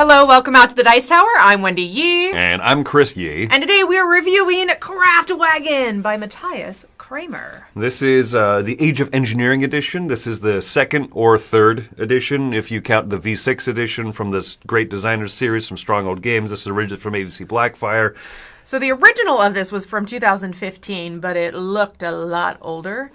Hello, welcome out to the Dice Tower. I'm Wendy Yi. And I'm Chris Yi. And today we are reviewing Kraftwagen by Matthias Kramer. This is the Age of Engineering edition. This is the second or third edition, if you count the V6 edition from this great designers series from Stronghold Games. This is originally from ABC Blackfire. So the original of this was from 2015, but it looked a lot older.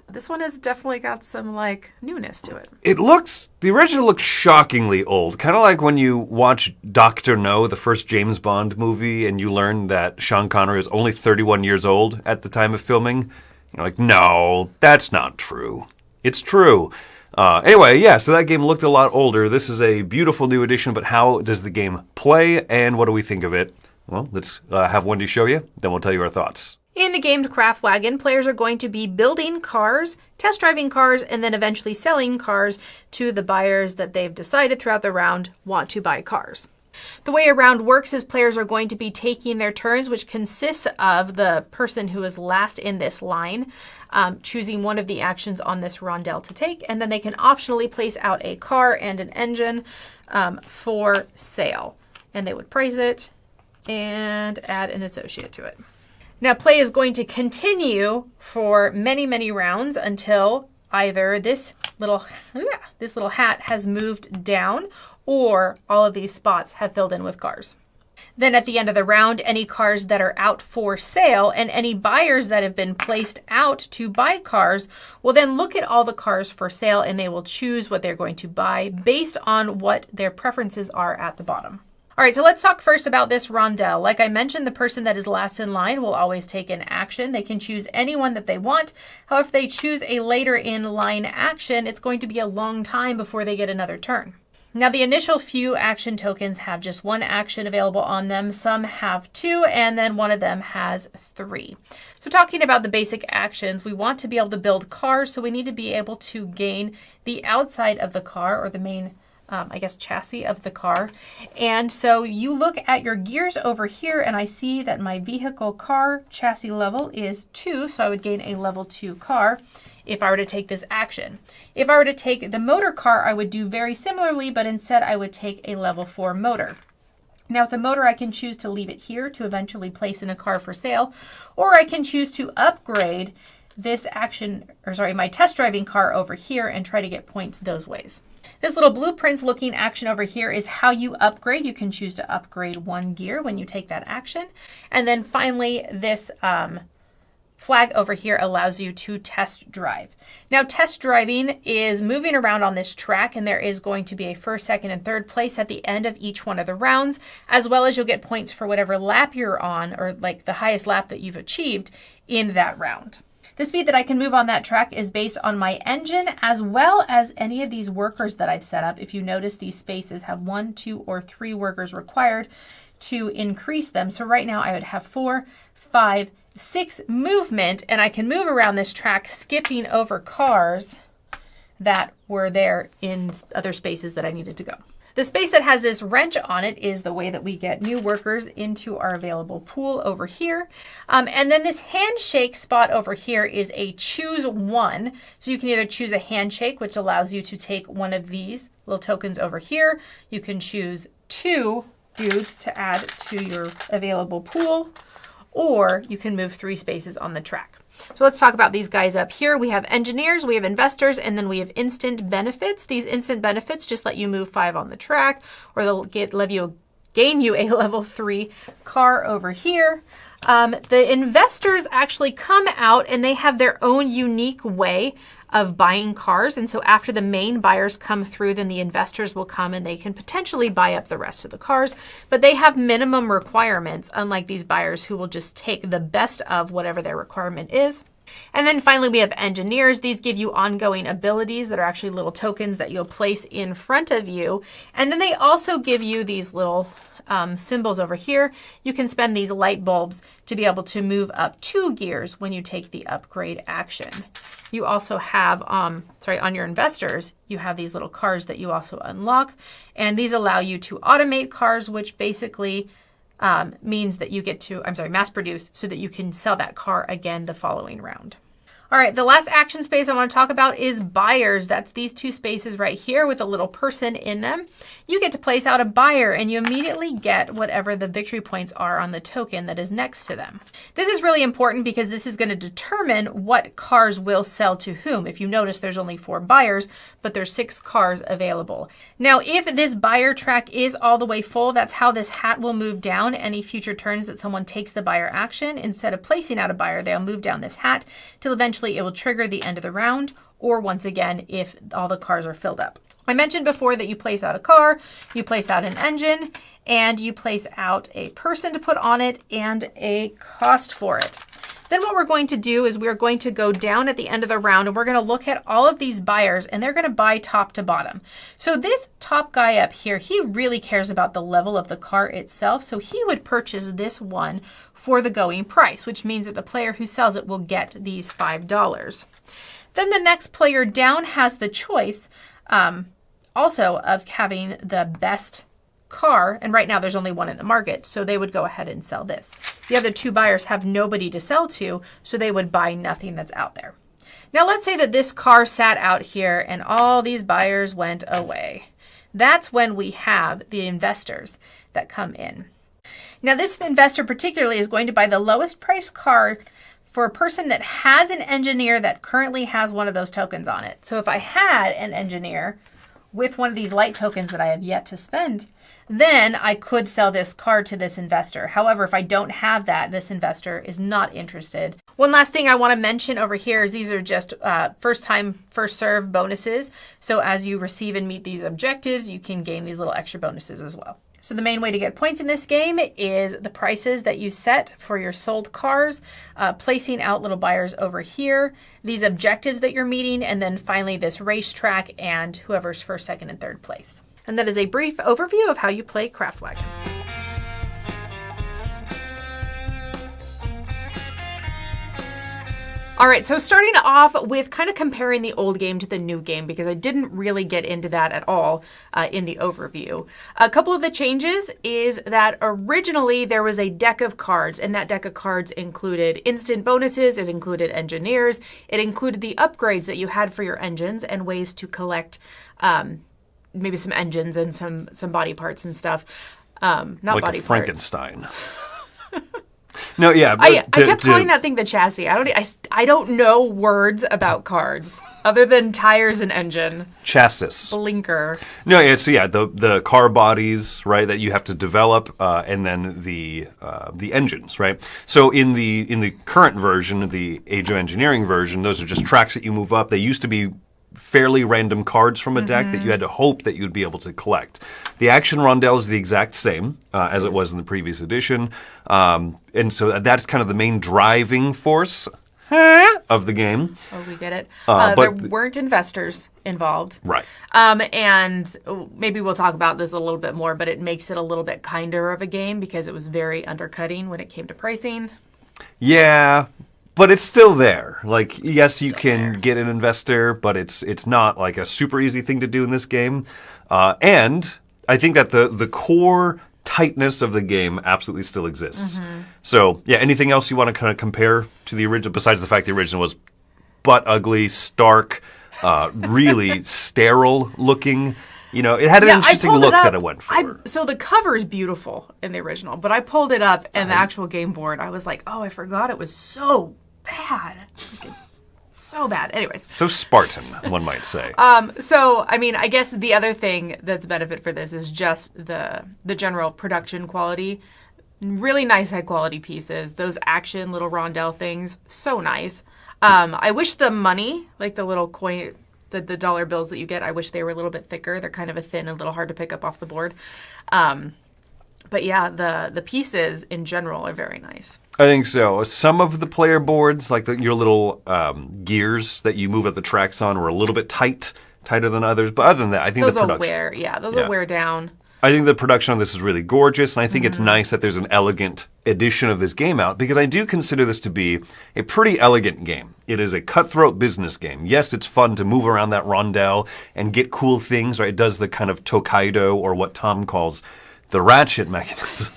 This one has definitely got some, newness to it. The original looks shockingly old. Kind of like when you watch Dr. No, the first James Bond movie, and you learn that Sean Connery was only 31 years old at the time of filming. You're like, no, that's not true. It's true. Anyway, yeah, so that game looked a lot older. This is a beautiful new edition, but how does the game play, and what do we think of it? Well, let's have Wendy show you, then we'll tell you our thoughts. In the game Kraftwagen, players are going to be building cars, test driving cars, and then eventually selling cars to the buyers that they've decided throughout the round want to buy cars. The way a round works is players are going to be taking their turns, which consists of the person who is last in this line choosing one of the actions on this rondel to take, and then they can optionally place out a car and an engine for sale. And they would price it and add an associate to it. Now, play is going to continue for many, many rounds until either this little hat has moved down or all of these spots have filled in with cars. Then at the end of the round, any cars that are out for sale and any buyers that have been placed out to buy cars will then look at all the cars for sale and they will choose what they're going to buy based on what their preferences are at the bottom. All right, so let's talk first about this rondel. Like I mentioned, the person that is last in line will always take an action. They can choose anyone that they want. However, if they choose a later in line action, it's going to be a long time before they get another turn. Now, the initial few action tokens have just one action available on them. Some have two, and then one of them has three. So talking about the basic actions, we want to be able to build cars, so we need to be able to gain the outside of the car or the main chassis of the car. And so you look at your gears over here and I see that my vehicle car chassis level is 2, so I would gain a level 2 car if I were to take this action. If I were to take the motor car, I would do very similarly, but instead I would take a level 4 motor. Now with the motor, I can choose to leave it here to eventually place in a car for sale, or I can choose to upgrade this my test driving car over here and try to get points those ways. This little blueprints looking action over here is how you upgrade. You can choose to upgrade one gear when you take that action. And then finally, this flag over here allows you to test drive. Now, test driving is moving around on this track, and there is going to be a first, second, and third place at the end of each one of the rounds, as well as you'll get points for whatever lap you're on, or the highest lap that you've achieved in that round. The speed that I can move on that track is based on my engine as well as any of these workers that I've set up. If you notice, these spaces have 1, 2, or 3 workers required to increase them. So right now I would have 4, 5, 6 movement, and I can move around this track skipping over cars that were there in other spaces that I needed to go. The space that has this wrench on it is the way that we get new workers into our available pool over here. And then this handshake spot over here is a choose one. So you can either choose a handshake, which allows you to take one of these little tokens over here. You can choose 2 dudes to add to your available pool, or you can move 3 spaces on the track. So let's talk about these guys up here. We have engineers, we have investors, and then we have instant benefits. These instant benefits just let you move 5 on the track, or they'll gain you a level 3 car over here. The investors actually come out and they have their own unique way of buying cars. And so after the main buyers come through, then the investors will come and they can potentially buy up the rest of the cars. But they have minimum requirements, unlike these buyers who will just take the best of whatever their requirement is. And then finally, we have engineers. These give you ongoing abilities that are actually little tokens that you'll place in front of you. And then they also give you these little symbols over here. You can spend these light bulbs to be able to move up 2 gears when you take the upgrade action. You also have, on your investors, you have these little cars that you also unlock. And these allow you to automate cars, which basically means that you get to, mass produce so that you can sell that car again the following round. All right, the last action space I want to talk about is buyers. That's these two spaces right here with a little person in them. You get to place out a buyer and you immediately get whatever the victory points are on the token that is next to them. This is really important because this is going to determine what cars will sell to whom. If you notice, there's only 4 buyers, but there's 6 cars available. Now, if this buyer track is all the way full, that's how this hat will move down any future turns that someone takes the buyer action. Instead of placing out a buyer, they'll move down this hat till eventually it will trigger the end of the round, or once again, if all the cars are filled up. I mentioned before that you place out a car, you place out an engine, and you place out a person to put on it and a cost for it. Then what we're going to do is we're going to go down at the end of the round and we're going to look at all of these buyers and they're going to buy top to bottom. So this top guy up here, he really cares about the level of the car itself. So he would purchase this one for the going price, which means that the player who sells it will get these $5. Then the next player down has the choice also of having the best car, and right now there's only one in the market, so they would go ahead and sell this. The other 2 buyers have nobody to sell to, so they would buy nothing that's out there. Now let's say that this car sat out here and all these buyers went away. That's when we have the investors that come in. Now this investor particularly is going to buy the lowest price car for a person that has an engineer that currently has one of those tokens on it. So if I had an engineer with one of these light tokens that I have yet to spend, then I could sell this car to this investor. However, if I don't have that, this investor is not interested. One last thing I want to mention over here is these are just first time, first serve bonuses. So as you receive and meet these objectives, you can gain these little extra bonuses as well. So the main way to get points in this game is the prices that you set for your sold cars, placing out little buyers over here, these objectives that you're meeting, and then finally this racetrack and whoever's first, second, and third place. And that is a brief overview of how you play Kraftwagen. All right, so starting off with kind of comparing the old game to the new game, because I didn't really get into that at all in the overview. A couple of the changes is that originally there was a deck of cards, and that deck of cards included instant bonuses, it included engineers, it included the upgrades that you had for your engines and ways to collect maybe some engines and some body parts and stuff. Not like body a parts. Frankenstein. No, yeah. I kept calling that thing the chassis. I don't know words about cards other than tires and engine. Chassis. Blinker. No, yeah. So yeah, the car bodies, right, that you have to develop, and then the engines, right. So in the current version, the Age of Engineering version, those are just tracks that you move up. They used to be fairly random cards from a deck that you had to hope that you'd be able to collect. The action rondelle is the exact same as it was in the previous edition. And so that's kind of the main driving force of the game. Oh, we get it. But there weren't investors involved. Right. And maybe we'll talk about this a little bit more, but it makes it a little bit kinder of a game because it was very undercutting when it came to pricing. Yeah. But it's still there. Like, yes, you can get an investor, but it's not like a super easy thing to do in this game. And I think that the core tightness of the game absolutely still exists. Mm-hmm. So, yeah, anything else you want to kind of compare to the original, besides the fact the original was butt ugly, stark, really sterile looking? You know, it had an interesting look that it went for. So the cover is beautiful in the original, but I pulled it up and the actual game board, I was like, oh, I forgot it was so bad. So bad. Anyways. So Spartan, one might say. So, I mean, I guess the other thing that's a benefit for this is just the general production quality. Really nice high quality pieces. Those action little rondelle things, so nice. I wish the money, like the little coin, the dollar bills that you get, I wish they were a little bit thicker. They're kind of a thin, a little hard to pick up off the board. But yeah, the pieces in general are very nice. I think so. Some of the player boards, like your little gears that you move at the tracks on, were a little bit tighter than others. But other than that, I think those the production... those will wear down. I think the production on this is really gorgeous, and I think it's nice that there's an elegant edition of this game out, because I do consider this to be a pretty elegant game. It is a cutthroat business game. Yes, it's fun to move around that rondelle and get cool things, right? It does the kind of Tokaido, or what Tom calls the ratchet mechanism.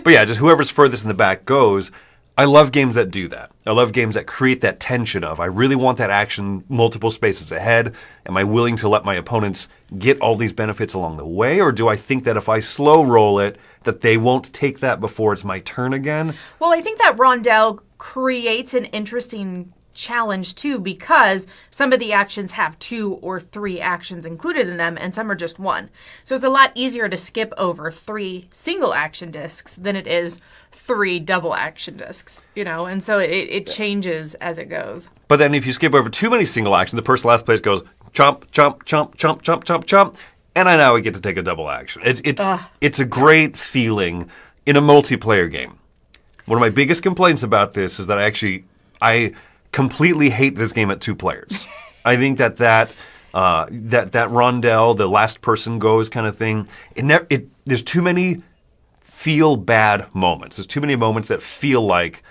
But yeah, just whoever's furthest in the back goes. I love games that do that. I love games that create that tension of, I really want that action multiple spaces ahead. Am I willing to let my opponents get all these benefits along the way? Or do I think that if I slow roll it, that they won't take that before it's my turn again? Well, I think that rondelle creates an interesting challenge too, because some of the actions have 2 or 3 actions included in them and some are just 1. So it's a lot easier to skip over 3 single action discs than it is 3 double action discs, and so it changes as it goes. But then if you skip over too many single actions, the person last place goes chomp, chomp, chomp, chomp, chomp, chomp, chomp, and I now get to take a double action. It's a great feeling in a multiplayer game. One of my biggest complaints about this is that I completely hate this game at 2 players. I think that rondelle, the last person goes kind of thing, there's too many feel bad moments. There's too many moments that feel like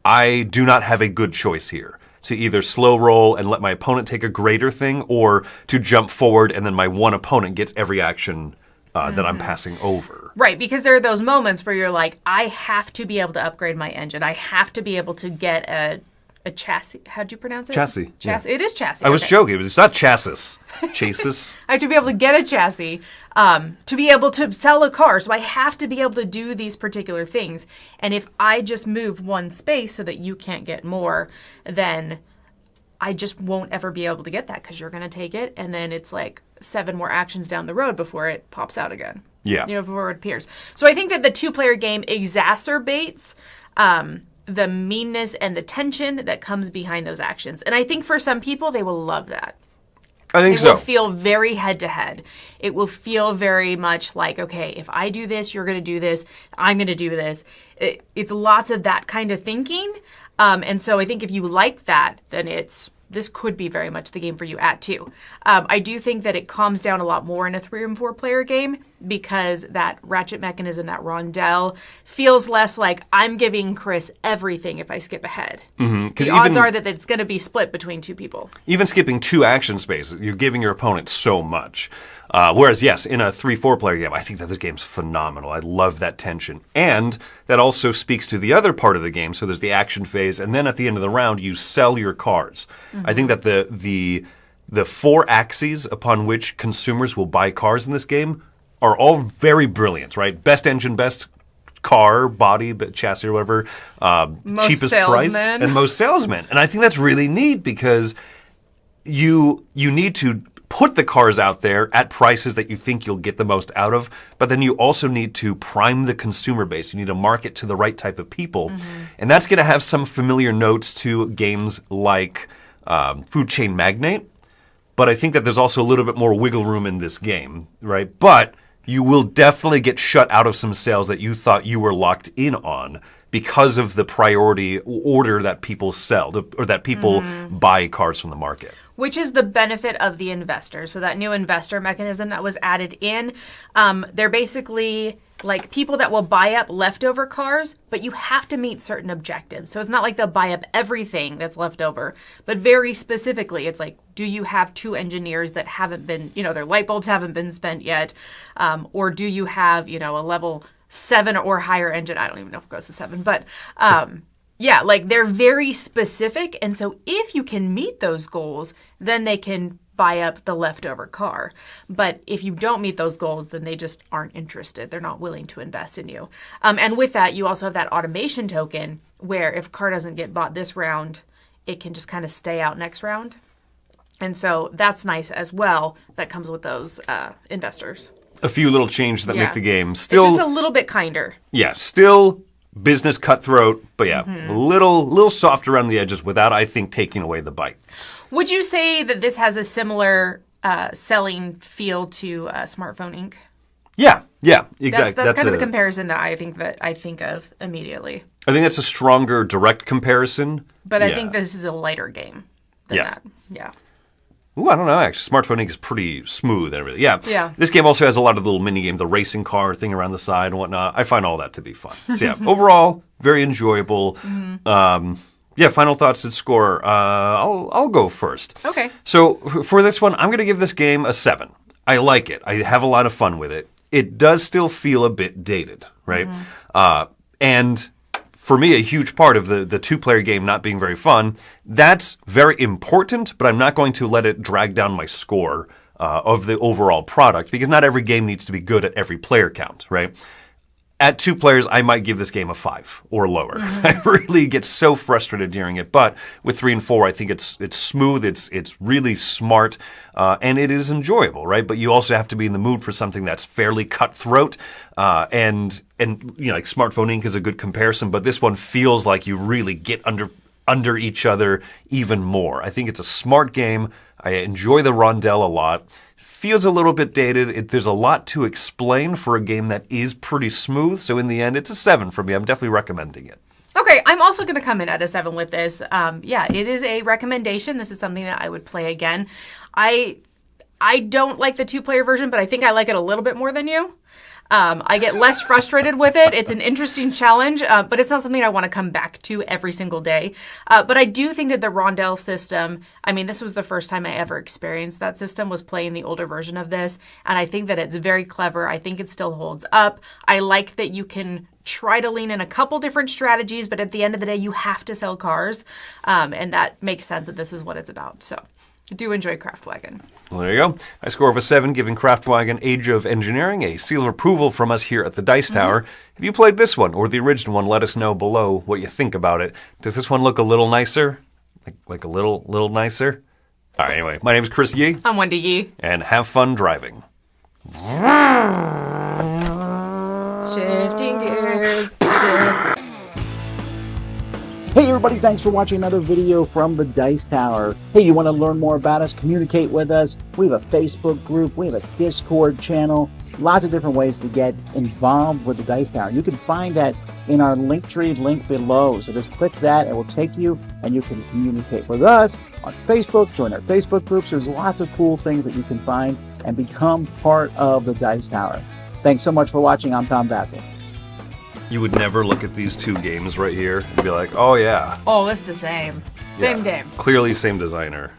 I do not have a good choice here. To either slow roll and let my opponent take a greater thing, or to jump forward and then my one opponent gets every action that I'm passing over. Right, because there are those moments where you're like, I have to be able to upgrade my engine. I have to be able to get a chassis. How'd you pronounce it? Chassis. Chassis. Yeah. It is chassis. I was joking. It's not chassis. Chassis. I have to be able to get a chassis to be able to sell a car. So I have to be able to do these particular things. And if I just move one space so that you can't get more, then I just won't ever be able to get that because you're going to take it. And then it's like 7 more actions down the road before it pops out again. Yeah. Before it appears. So I think that the 2-player game exacerbates the meanness and the tension that comes behind those actions. And I think for some people, they will love that. I think so. It will feel very head-to-head. It will feel very much like, okay, if I do this, you're going to do this, I'm going to do this. It's lots of that kind of thinking. And so I think if you like that, then this could be very much the game for you at 2. I do think that it calms down a lot more in a 3 and 4-player game because that ratchet mechanism, that rondelle, feels less like I'm giving Chris everything if I skip ahead. Mm-hmm. The odds are that it's going to be split between 2 people. Even skipping 2 action spaces, you're giving your opponent so much. Whereas, yes, in a 3-4-player game, I think that this game's phenomenal. I love that tension. And that also speaks to the other part of the game. So there's the action phase, and then at the end of the round, you sell your cars. Mm-hmm. I think that the 4 axes upon which consumers will buy cars in this game are all very brilliant, right? Best engine, best car, body, chassis, or whatever, cheapest price, and most salesmen. And I think that's really neat because you need to put the cars out there at prices that you think you'll get the most out of, but then you also need to prime the consumer base. You need to market to the right type of people. Mm-hmm. And that's going to have some familiar notes to games like Food Chain Magnate, but I think that there's also a little bit more wiggle room in this game, right? But you will definitely get shut out of some sales that you thought you were locked in on because of the priority order that people sell, or that people buy cars from the market. Which is the benefit of the investor. So that new investor mechanism that was added in, they're basically like people that will buy up leftover cars, but you have to meet certain objectives. So it's not like they'll buy up everything that's left over, but very specifically, it's like, do you have 2 engineers that haven't been, their light bulbs haven't been spent yet? Or do you have, a level 7 or higher engine? I don't even know if it goes to 7, but yeah, like they're very specific. And so if you can meet those goals, then they can buy up the leftover car. But if you don't meet those goals, then they just aren't interested. They're not willing to invest in you. And with that, you also have that automation token where if a car doesn't get bought this round, it can just kind of stay out next round. And so that's nice as well. That comes with those investors. A few little changes that make the game still... It's just a little bit kinder. Yeah, still business cutthroat, but yeah, a little soft around the edges without, I think, taking away the bite. Would you say that this has a similar selling feel to Smartphone Inc.? Yeah, exactly. That's kind of the comparison that I think of immediately. I think that's a stronger direct comparison. But I think this is a lighter game than that. Yeah. Ooh, I don't know, actually. Smartphone Inc. is pretty smooth and everything. Yeah. This game also has a lot of little mini games, the racing car thing around the side and whatnot. I find all that to be fun. So yeah, overall, very enjoyable. Final thoughts and score. I'll go first. Okay. So for this one, I'm going to give this game a 7. I like it. I have a lot of fun with it. It does still feel a bit dated, right? And for me, a huge part of the two-player game not being very fun. That's very important, but I'm not going to let it drag down my score of the overall product, because not every game needs to be good at every player count, right? At 2 players, I might give this game a 5 or lower. I really get so frustrated during it. But with 3 and 4, I think it's smooth, it's really smart, and it is enjoyable, right? But you also have to be in the mood for something that's fairly cutthroat. And like Smartphone Inc. is a good comparison, but this one feels like you really get under each other even more. I think it's a smart game. I enjoy the rondel a lot. Feels a little bit dated. There's a lot to explain for a game that is pretty smooth. So in the end, it's a 7 for me. I'm definitely recommending it. Okay, I'm also going to come in at a 7 with this. It is a recommendation. This is something that I would play again. I don't like the 2-player version, but I think I like it a little bit more than you. I get less frustrated with it. It's an interesting challenge, but it's not something I want to come back to every single day. But I do think that the rondel system, I mean, this was the first time I ever experienced that system, was playing the older version of this. And I think that it's very clever. I think it still holds up. I like that you can try to lean in a couple different strategies, but at the end of the day, you have to sell cars. And that makes sense that this is what it's about. So I do enjoy Kraftwagen. Well, there you go. I score of a 7, giving Kraftwagen Age of Engineering a seal of approval from us here at the Dice Tower. Have you played this one or the original one? Let us know below what you think about it. Does this one look a little nicer? Like a little nicer? All right, anyway, my name is Chris Yi. I'm Wendy Yi. And have fun driving. Shifting gears. Hey everybody, thanks for watching another video from the Dice Tower. Hey, you want to learn more about us, communicate with us? We have a Facebook group, we have a Discord channel, lots of different ways to get involved with the Dice Tower. You can find that in our Linktree link below. So just click that, it will take you and you can communicate with us on Facebook, join our Facebook groups. There's lots of cool things that you can find and become part of the Dice Tower. Thanks so much for watching. I'm Tom Bassett. You would never look at these 2 games right here and be like, oh yeah. Oh, it's the same. Same game. Clearly same designer.